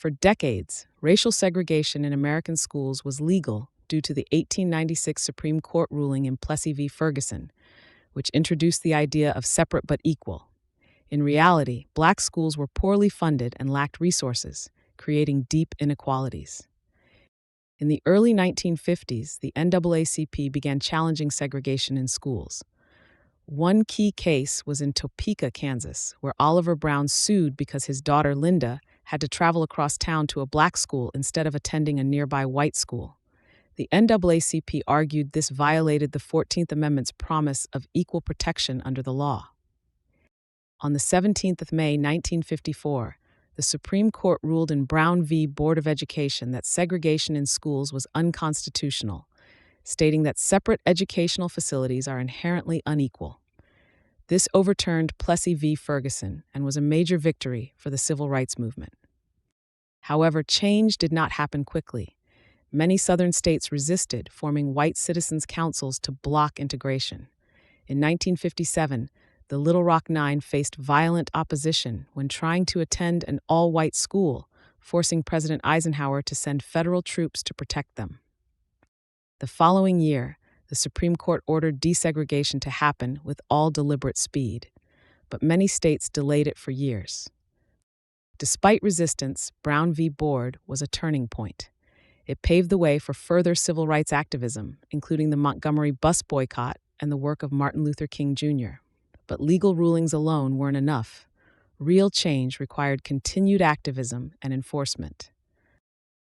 For decades, racial segregation in American schools was legal due to the 1896 Supreme Court ruling in Plessy v. Ferguson, which introduced the idea of separate but equal. In reality, black schools were poorly funded and lacked resources, creating deep inequalities. In the early 1950s, the NAACP began challenging segregation in schools. One key case was in Topeka, Kansas, where Oliver Brown sued because his daughter Linda had to travel across town to a black school instead of attending a nearby white school. The NAACP argued this violated the 14th Amendment's promise of equal protection under the law. On the 17th of May, 1954, the Supreme Court ruled in Brown v. Board of Education that segregation in schools was unconstitutional, stating that separate educational facilities are inherently unequal. This overturned Plessy v. Ferguson and was a major victory for the civil rights movement. However, change did not happen quickly. Many Southern states resisted, forming white citizens' councils to block integration. In 1957, the Little Rock Nine faced violent opposition when trying to attend an all-white school, forcing President Eisenhower to send federal troops to protect them. The following year, the Supreme Court ordered desegregation to happen with all deliberate speed, but many states delayed it for years. Despite resistance, Brown v. Board was a turning point. It paved the way for further civil rights activism, including the Montgomery bus boycott and the work of Martin Luther King Jr. But legal rulings alone weren't enough. Real change required continued activism and enforcement.